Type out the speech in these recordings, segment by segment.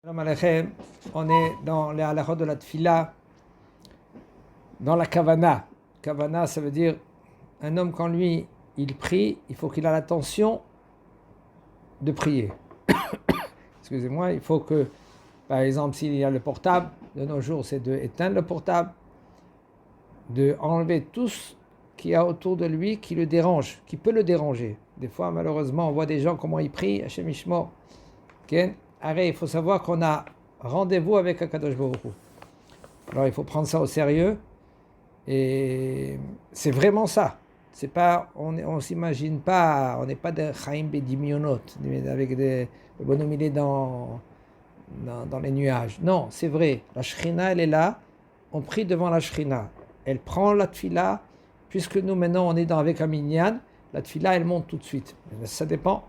Shalom Aleichem, on est dans les halachot de la tfila, dans la kavana. Kavana, ça veut dire un homme quand lui il prie, il faut qu'il ait l'intention de prier. Excusez-moi, il faut que, par exemple, s'il y a le portable, de nos jours, c'est de éteindre le portable, de enlever tout ce qu'il y a autour de lui qui le dérange, qui peut le déranger. Des fois, malheureusement, on voit des gens comment ils prient, Hashem Ishmor. Il faut savoir qu'on a rendez-vous avec Akadosh Baruch Hu. Alors il faut prendre ça au sérieux et c'est vraiment ça. C'est pas, on s'imagine pas, on n'est pas des Chaim Bedimionot avec des bonhommes il est dans les nuages. Non, c'est vrai. La Shrina elle est là, on prie devant la Shrina. Elle prend la tfila, puisque nous maintenant on est avec un minyan, la tfila elle monte tout de suite. Mais ça dépend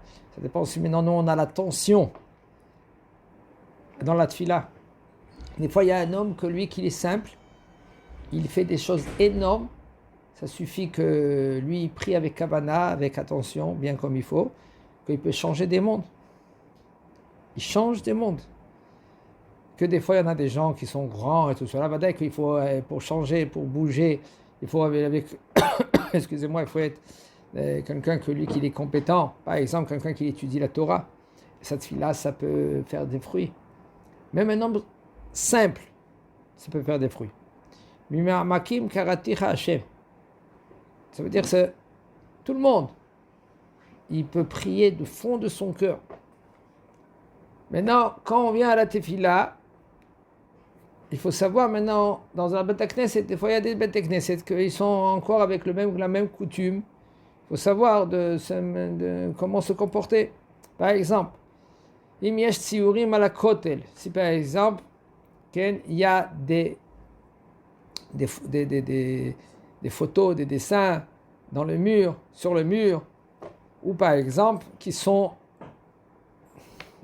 si maintenant nous on a la tension dans la tfila. Des fois, il y a un homme que lui, qu'il est simple, il fait des choses énormes. Ça suffit que lui, il prie avec kavana, avec attention, bien comme il faut, qu'il peut changer des mondes. Il change des mondes. Que des fois, il y en a des gens qui sont grands et tout cela. Bah, qu'il faut, pour changer, pour bouger, il faut excusez-moi, il faut être quelqu'un que lui, qu'il est compétent. Par exemple, quelqu'un qui étudie la Torah. Cette fille-là, ça peut faire des fruits. Même un homme simple, ça peut faire des fruits. Mima'amakim karaticha Hashem. Ça veut dire que tout le monde, il peut prier du fond de son cœur. Maintenant, quand on vient à la tefila, il faut savoir maintenant, dans un Beth Knesset, des fois il y a des Beth Knesset qui sont encore avec la même coutume. Il faut savoir de comment se comporter. Par exemple, si par exemple, il y a des photos, des dessins dans le mur, sur le mur, ou par exemple, qui sont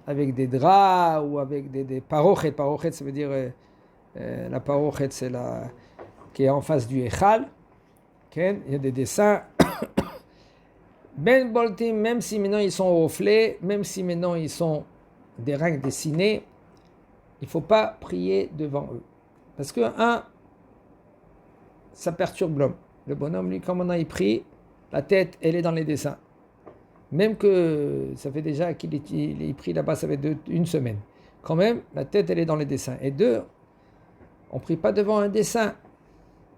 avec des draps ou avec des parochet. Parochet, ça veut dire la parochet, c'est la qui est en face du Echal. Il y a des dessins. Ben Boltim, même si maintenant ils sont reflets, même si maintenant ils sont des règles dessinées, il ne faut pas prier devant eux. Parce que, ça perturbe l'homme. Le bonhomme, lui, comme on a prie, la tête, elle est dans les dessins. Même que ça fait déjà qu'il est pris là-bas, ça fait une semaine. Quand même, la tête, elle est dans les dessins. Et deux, on ne prie pas devant un dessin.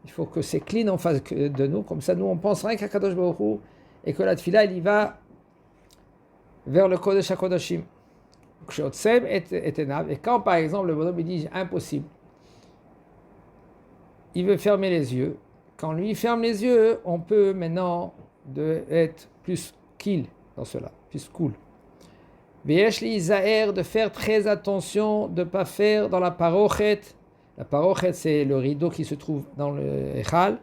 Il faut que c'est clean en face de nous. Comme ça, nous, on pense rien qu'à Kadosh Baruch Hu et que la tfila, il y va vers le Kodesh HaKodashim. Et quand par exemple le bonhomme il dit impossible, il veut fermer les yeux. Quand lui ferme les yeux, on peut maintenant être plus qu'il dans cela, plus cool. V'yesh li zaher, de faire très attention, de ne pas faire dans la parochet. La parochet, c'est le rideau qui se trouve dans le echal.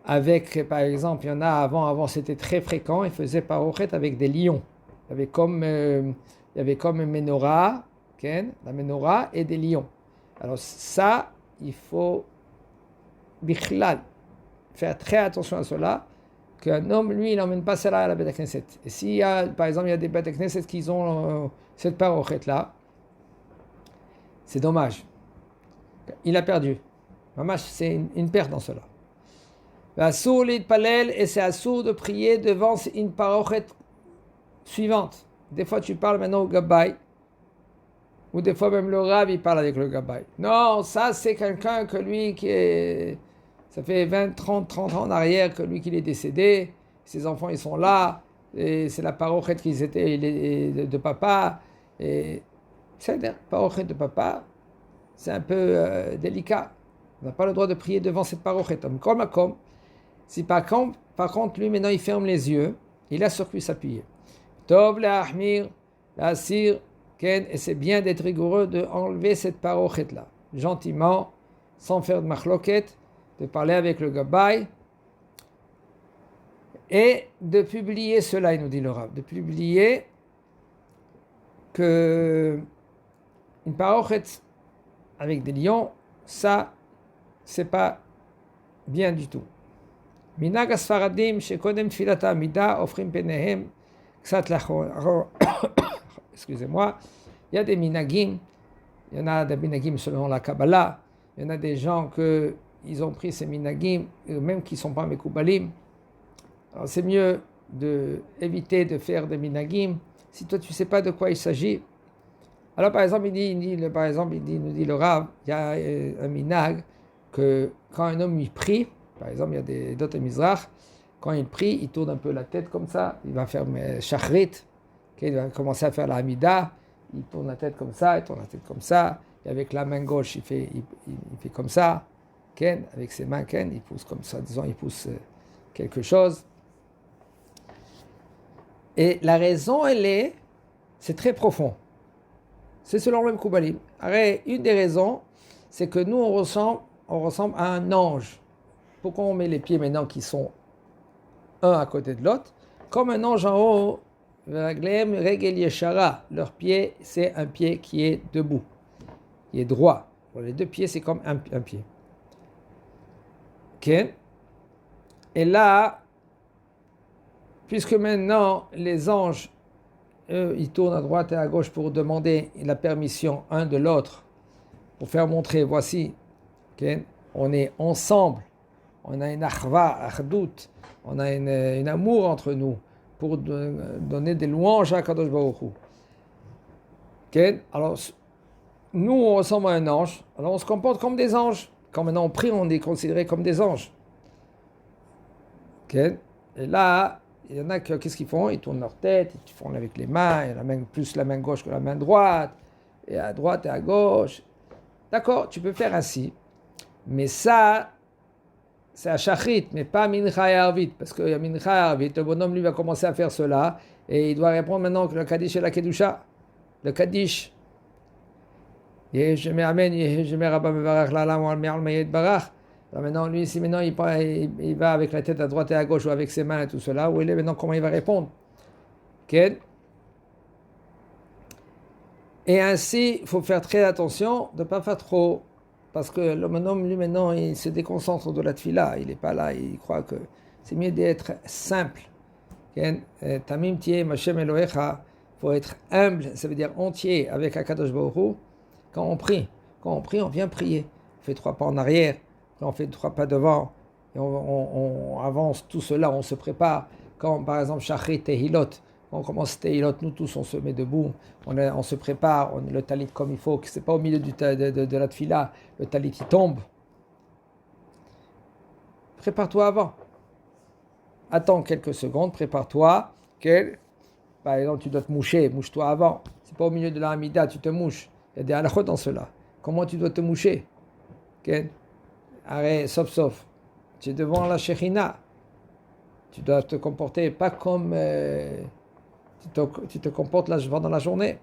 Avec, par exemple, il y en a avant c'était très fréquent, ils faisaient parochet avec des lions. Il y avait comme une menorah, la menorah et des lions. Alors ça, il faut bichlal, faire très attention à cela, qu'un homme, lui, il n'emmène pas cela à la Beth Knesset. Et s'il y a, par exemple, il y a des Beth Knesset qui ont cette parochet-là, c'est dommage. Il a perdu. Mamash, c'est une perte dans cela. Assour l'itpalel, et c'est assour de prier devant une parochet suivante. Des fois, tu parles maintenant au gabay, ou des fois même le Rav, il parle avec le gabay. Non, ça, c'est quelqu'un que lui, ça fait 20, 30 ans en arrière que lui, qu'il est décédé, ses enfants, ils sont là, et c'est la parochet qu'ils étaient de papa, et c'est la parochet de papa, c'est un peu délicat. On n'a pas le droit de prier devant cette parochet. Comme, si par contre, lui, maintenant, il ferme les yeux, il a sur quoi s'appuyer. Tov le'ahmir, l'asir, et c'est bien d'être rigoureux de enlever cette parochet-là, gentiment, sans faire de machloket, de parler avec le gabay, et de publier cela, il nous dit le Rav, de publier que une parochet avec des lions, ça, c'est pas bien du tout. Minag asfaradim, shekodem tfilata amida, offrim penehem, excusez-moi, Il y a des minagim, il y en a des minagim selon la Kabbalah, il y en a des gens qu'ils ont pris ces minagim, même qui ne sont pas mekoubalim. Alors c'est mieux d'éviter de faire des minagim si toi tu ne sais pas de quoi il s'agit. Alors par exemple, il nous dit le Rav, il y a un minag que quand un homme il prie, par exemple il y a d'autres Mizrach, quand il prie, il tourne un peu la tête comme ça, il va faire shachrit, il va commencer à faire la hamida, il tourne la tête comme ça, il tourne la tête comme ça, et avec la main gauche il fait comme ça, avec ses mains, il pousse comme ça, disons il pousse quelque chose. Et la raison c'est très profond. C'est selon le Mekoubalim. Une des raisons, c'est que nous, on ressemble à un ange. Pourquoi on met les pieds maintenant qui sont un à côté de l'autre? Comme un ange en haut, leur pied, c'est un pied qui est debout, qui est droit. Les deux pieds, c'est comme un pied. Okay? Et là, puisque maintenant, les anges, eux, ils tournent à droite et à gauche pour demander la permission un de l'autre, pour faire montrer, voici, okay, on est ensemble, on a une achva, achdout, on a un amour entre nous, pour donner des louanges à Kadosh Baruch Hu. Okay? Alors, nous, on ressemble à un ange, alors on se comporte comme des anges. Quand maintenant on prie, on est considéré comme des anges. Okay? Et là, il y en a qui, qu'est-ce qu'ils font? Ils tournent leur tête, ils font avec les mains, plus la main gauche que la main droite, et à droite et à gauche. D'accord, tu peux faire ainsi. Mais ça, c'est à shachrit, mais pas mincha et arvit. Parce que mincha et arvit, le bonhomme lui va commencer à faire cela, et il doit répondre maintenant que le kaddish est la kedusha. Le kaddish. Yeheshemé amen, Yeheshemé rabba mevarach lalam al me'al mayed barach. Alors maintenant, lui, si maintenant il va avec la tête à droite et à gauche ou avec ses mains et tout cela, où il est maintenant, comment il va répondre? Okay? Et ainsi, il faut faire très attention de ne pas faire trop, parce que l'homme, lui, maintenant, il se déconcentre de la tfila, il n'est pas là, il croit que c'est mieux d'être simple. Tamim tiye Mashem Elohecha, il faut être humble, ça veut dire entier avec Akadosh Baruch Hu. Quand on prie, on vient prier, on fait 3 pas en arrière, on fait 3 pas devant, et on avance tout cela, on se prépare. Quand par exemple Shachrit Tehilot, quand on commence Tehilot, nous tous on se met debout, on se prépare, on le talit comme il faut, que c'est pas au milieu de la tfila, le talit il tombe. Prépare-toi avant. Attends quelques secondes, prépare-toi. Par exemple, tu dois te moucher, mouche-toi avant. C'est pas au milieu de la hamida, tu te mouches. Il y a des halachot dans cela. Comment tu dois te moucher? Arrête, sauf. Tu es devant la Shekhinah. Tu dois te comporter pas comme tu te comportes là pendant la journée.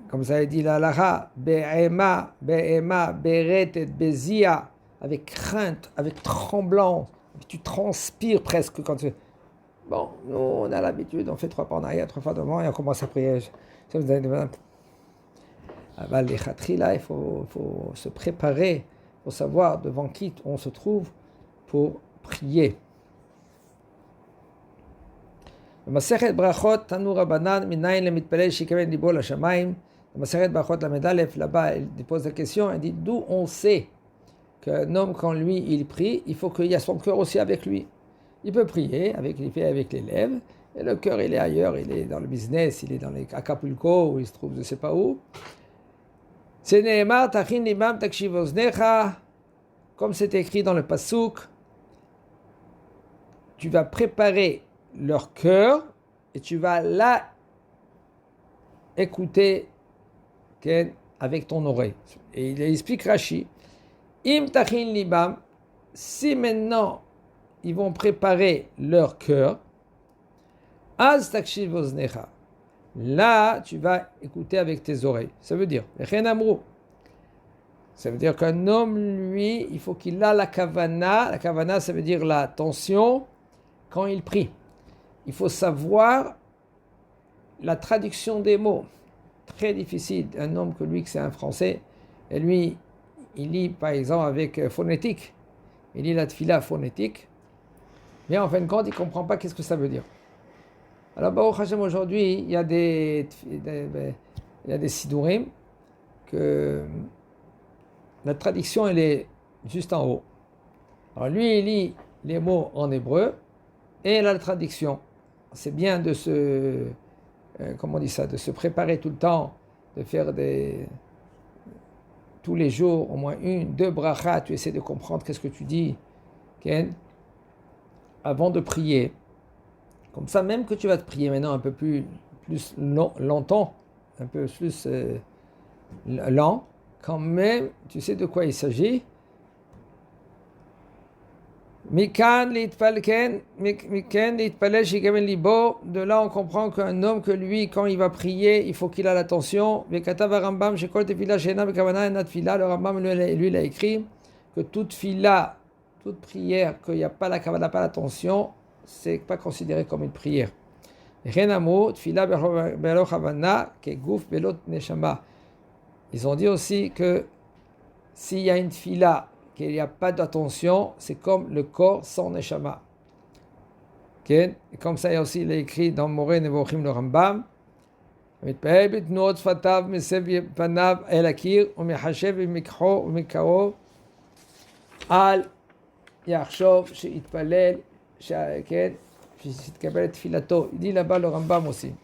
Comme ça, il dit la halacha, be'ema, be'retet, bezia, avec crainte, avec tremblant. Tu transpires presque quand tu... Bon, nous, on a l'habitude, on fait 3 pas en arrière, 3 pas devant et on commence à prier. Les khatrila, il faut se préparer, il faut savoir devant qui on se trouve pour prier. Masechet Brachot, Tanu Rabbanan, Minayin le mitpalel shikaven libo la shamayim. Masechet Brachot la Medalef, là-bas, il pose la question, il dit d'où on sait qu'un homme, quand lui, il prie, il faut qu'il y a son cœur aussi avec lui. Il peut prier, il fait avec les lèvres, et le cœur, il est ailleurs, il est dans le business, il est dans les Acapulco, où il se trouve, je ne sais pas où. C'est Nehemar, Tachin Libam, Takshiv Oznecha, comme c'est écrit dans le Passouk, tu vas préparer leur cœur, et tu vas là écouter avec ton oreille. Et il explique Rashi, Im Tachin Libam, si maintenant ils vont préparer leur cœur, Az takshiv oznecha. Là, tu vas écouter avec tes oreilles. Ça veut dire, ça veut dire qu'un homme, lui, il faut qu'il a la kavana. La kavana, ça veut dire la tension quand il prie. Il faut savoir la traduction des mots. Très difficile. Un homme que lui, que c'est un français, et lui, il lit par exemple avec phonétique. Il lit la tfila phonétique. Mais en fin de compte, il ne comprend pas qu'est-ce que ça veut dire. Alors, Baruch Hashem, aujourd'hui, il y a des sidourim que la traduction, elle est juste en haut. Alors, lui, il lit les mots en hébreu et la traduction. C'est bien de comment on dit ça, de se préparer tout le temps, de faire tous les jours, au moins deux brachas, tu essaies de comprendre qu'est-ce que tu dis, Ken, avant de prier. Comme ça, même que tu vas te prier maintenant un peu plus longtemps, un peu plus lent, quand même, tu sais de quoi il s'agit. De là, on comprend qu'un homme, que lui, quand il va prier, il faut qu'il ait l'attention. Le Rambam, lui, il a écrit que toute fila, toute prière, qu'il n'y a pas la kavanah, pas l'attention, c'est pas considéré comme une prière. Ils ont dit aussi que s'il y a une fila, qu'il n'y a pas d'attention, c'est comme le corps sans neshama. Okay? Et comme ça, il y a aussi il est écrit dans Moreh Nevochim le Rambam. Al Yachshov Sheitpalel Sheitkabelet Filato. Il dit là-bas le Rambam aussi.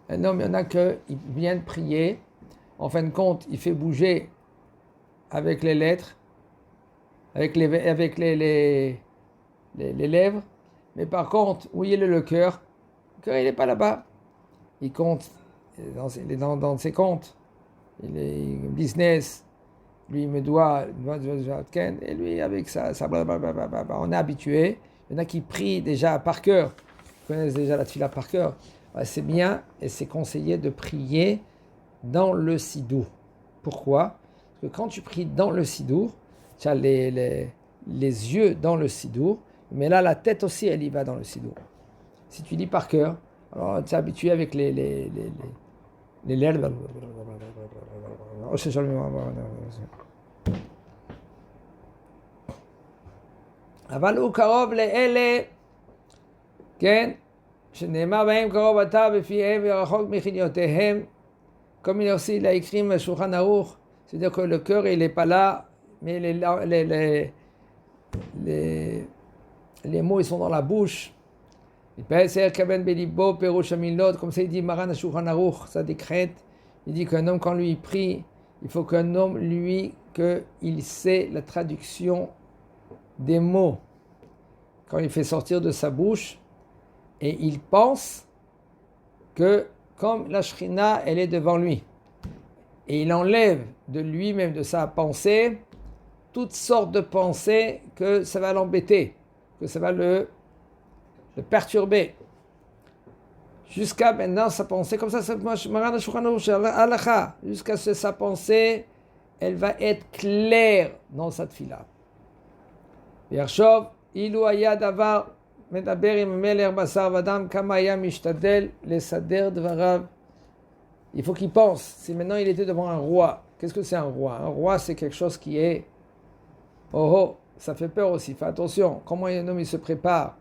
Un homme, il y en a qui vient de prier. En fin de compte, il fait bouger avec les lettres, avec les lèvres, mais par contre, où il est le cœur, il n'est pas là-bas. Il compte, il est dans ses comptes, il est business, lui il me doit, et lui avec ça blablabla. On est habitué. Il y en a qui prient déjà par cœur, qui connaissent déjà la tefila par cœur. C'est bien et c'est conseillé de prier dans le sidour. Pourquoi? Parce que quand tu pries dans le sidour, tu as les yeux dans le sidour, mais là la tête aussi elle y va dans le sidour. Si tu lis par cœur, alors tu es habitué avec les lèvres. אבל הוא קרוב לאלה, כן, שנאמר בהם קרוב אתה בפיהם ורחוק מחניותיהם, comme il aussi l'a écrit dans Shulchan Aruch, c'est-à-dire que le cœur il n'est pas là, mais les mots ils sont dans la bouche. Comme ça il dit Maran Shulchan Aruch, ça décrète, il dit qu'un homme quand lui prie, il faut qu'un homme lui, qu'il sait la traduction des mots quand il fait sortir de sa bouche et il pense que comme la Shrina elle est devant lui et il enlève de lui-même, de sa pensée, toutes sortes de pensées que ça va l'embêter, que ça va le perturber. Jusqu'à maintenant, sa pensée, comme ça, jusqu'à ce que sa pensée, elle va être claire dans sa tefila. Il faut qu'il pense, si maintenant il était devant un roi, qu'est-ce que c'est un roi? Un roi, c'est quelque chose qui est... ça fait peur aussi, fais attention. Comment un homme il se prépare?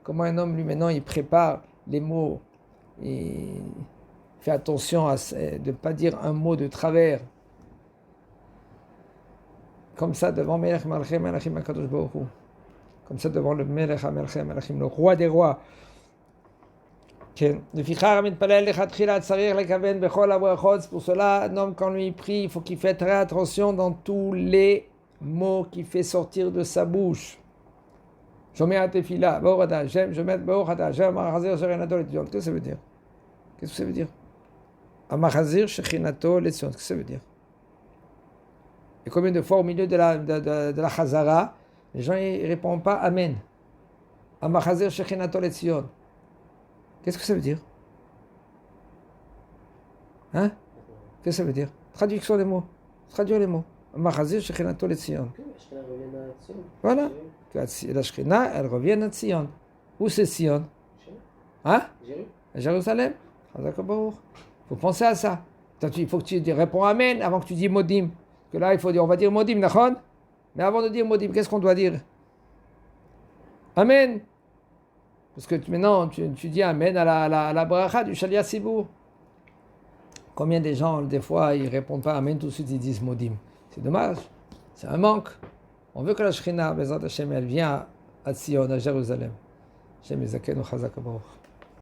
Comment un homme, lui, maintenant, il prépare les mots? Il fait attention de ne pas dire un mot de travers. Comme ça, devant Melech Malchem Malachim HaKadosh Baruch Hu. Comme ça, devant le Melech Malchem Malachim, le roi des rois. Pour cela, un homme, quand lui prie, il faut qu'il fasse très attention dans tous les mots qu'il fait sortir de sa bouche. Je mets à tefila, je mets qu'est-ce que ça veut dire? Qu'est-ce que ça veut dire? Amachazir shechinato letzion, qu'est-ce que ça veut dire? Et combien de fois au milieu de la chazara, les gens ne répondent pas Amen. Amachazir shechinato letzion. Qu'est-ce que ça veut dire? Hein? Qu'est-ce que ça veut dire? Traduction des mots. Traduire les mots. Amachazir shechinato letzion. Voilà. La Shekhinah, elle revient à Tzion. Où c'est Tzion? Hein? À Jérusalem. Il faut penser à ça. Il faut que tu réponds Amen avant que tu dis Modim. Parce que là, il faut dire, on va dire Modim, Nachon. Mais avant de dire Modim, qu'est-ce qu'on doit dire? Amen. Parce que maintenant, tu dis Amen à la bracha du Shaliach Sibour. Combien de gens, des fois, ils ne répondent pas Amen, tout de suite, ils disent Modim. C'est dommage, c'est un manque. On veut que la Shekhinah, Bezrat Hashem, elle vienne à Tzion, à Jérusalem. Hashem Yizakenu Chazak Baruch.